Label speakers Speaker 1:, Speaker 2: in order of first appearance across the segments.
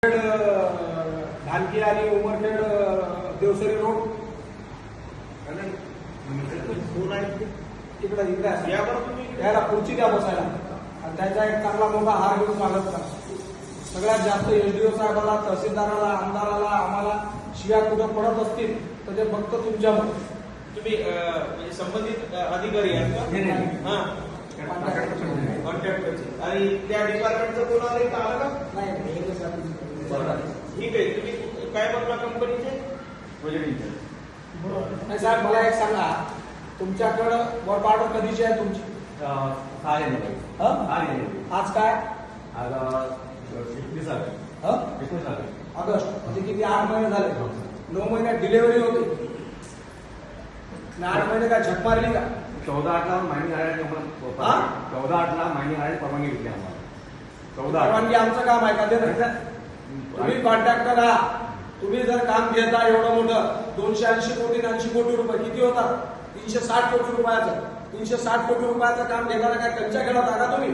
Speaker 1: धानकी आणि उमरखेड देवसरी रोड तिकडे याला खुर्ची द्या बसायला आणि त्याचा एक चांगला मोठा हार घेऊन स्वागत करा. सगळ्यात जास्त एसडीओ साहेबाला, तहसीलदाराला, आमदाराला, आम्हाला शिव्या कुठं पडत असतील तर ते फक्त तुमच्यामुळे.
Speaker 2: तुम्ही म्हणजे संबंधित अधिकारी आहेत का? कॉन्ट्रॅक्टरचे आणि त्या डिपार्टमेंटचं कोण आलं का आलं का?
Speaker 1: नाही.
Speaker 2: ठीक आहे. तुम्ही काय म्हणता कंपनीचे?
Speaker 1: नाही साहेब, मला एक सांगा, तुमच्याकडं वर्क ऑर्डर कधीची आहे तुमची? आज काय? ऑगस्ट, म्हणजे किती 8 महिने झाले. 9 महिन्यात डिलिव्हरी होते. 8 महिने काय झक मारली का?
Speaker 3: 14/8 मायनिंग आणायला 14/8 मायनिंग आणायला परवानगी घेतली आम्हाला. 14/8
Speaker 1: परवानगी आमचं काम आहे का ते नाही? तुम्ही कॉन्ट्रॅक्टर आहात. तुम्ही जर काम घेता एवढं मोठं 280 कोटी 80 कोटी रुपये किती होतात? 360 कोटी रुपयाचं. 360 कोटी रुपयाचं काम घेताना काय कंच्या खेळत का तुम्ही?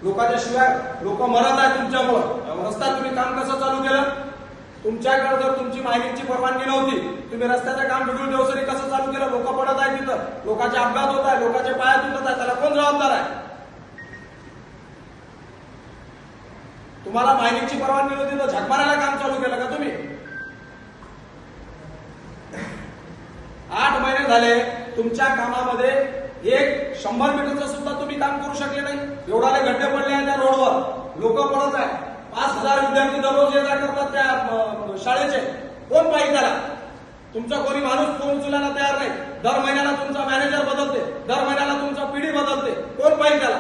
Speaker 1: लोकांच्या शिवाय लोक मरत आहे तुमच्यामुळं. रस्ता तुम्ही काम कसं चालू केलं? तुमच्याकडे जर तुमची मायनिंगची परवानगी नव्हती, तुम्ही रस्त्याचं काम बिडून देवसरी कसं चालू केलं? लोक पडत आहे तिथं, लोकांचे अपघात होत आहे, लोकांचे पाय तुटत आहे. त्याला कोण जबाबदार आहे? तुम्हाला मायनिंगची परवानगी नव्हती तर झक मारायला काम चालू केलं का तुम्ही? 8 महिने झाले तुमच्या कामामध्ये एक 100 मीटरचं सुद्धा तुम्ही काम करू शकले नाही. एवढाले गड्डे पडले आहेत त्या रोडवर, लोक पडत आहे. 5000 विद्यार्थी दररोज ये जा करतात त्या शाळेचे. कोण पाहिजे त्याला? तुमचा कोणी माणूस फोन उचलायला तयार नाही. दर महिन्याला तुमचा मॅनेजर बदलते, दर महिन्याला तुमचा पिढी बदलते. कोण पाहिजे त्याला?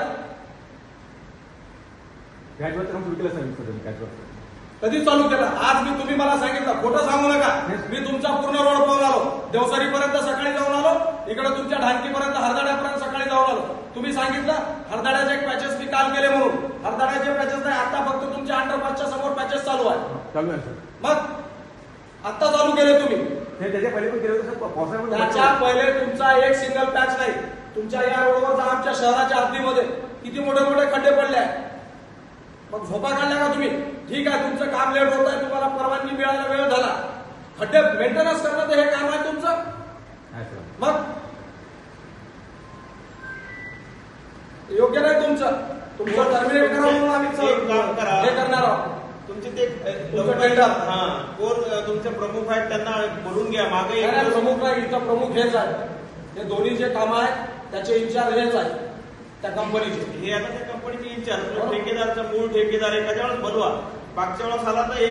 Speaker 1: कधी चालू केलं? आज मी तुम्ही मला सांगितलं, खोटं सांगू नका. मी तुमचा पूर्ण रोड पाहून आलो. देवसरीपर्यंत सकाळी जाऊन आलो, इकडे तुमच्या ढानकीपर्यंत हरदाड्यापर्यंत सकाळी जाऊन आलो. तुम्ही सांगितलं हरदाड्याचे पॅचेस मी काल केले म्हणून. हरदाड्याचे पॅचेस नाही, आता फक्त तुमच्या अंडरपासच्या समोर पॅचेस चालू आहे. मग आता चालू केले तुम्ही. त्याच्या पहिले तुमचा एक सिंगल पॅच नाही. तुमच्या या रोडवर आमच्या शहराच्या हद्दीमध्ये किती मोठे मोठे खड्डे पडले आहेत. मग झोपा काढल्या का तुम्ही? ठीक आहे, तुमचं काम लेट होत आहे, तुम्हाला परवानगी मिळायला वेळ झाला. खड्डे मेंटेनन्स करणं तर हे काम आहे तुमचं. मग योग्य नाही तुमचं. तुमचं टर्मिनेट करा म्हणून आम्ही हे करणार आहोत.
Speaker 2: तुमचे ते कोण तुमचे प्रमुख आहेत त्यांना बोलून घ्या. मागे
Speaker 1: प्रमुख नाही, इथं प्रमुख हेच आहे. हे दोन्ही जे काम आहेत त्याचे इन्चार्ज हेच आहे त्या कंपनीचे.
Speaker 2: हे आता त्या कंपनीचे इन्चार्ज ठेकेदारचा मूळ ठेकेदार आहे. त्याच्यावेळेस बोलवा. मागच्या वेळेस आला तर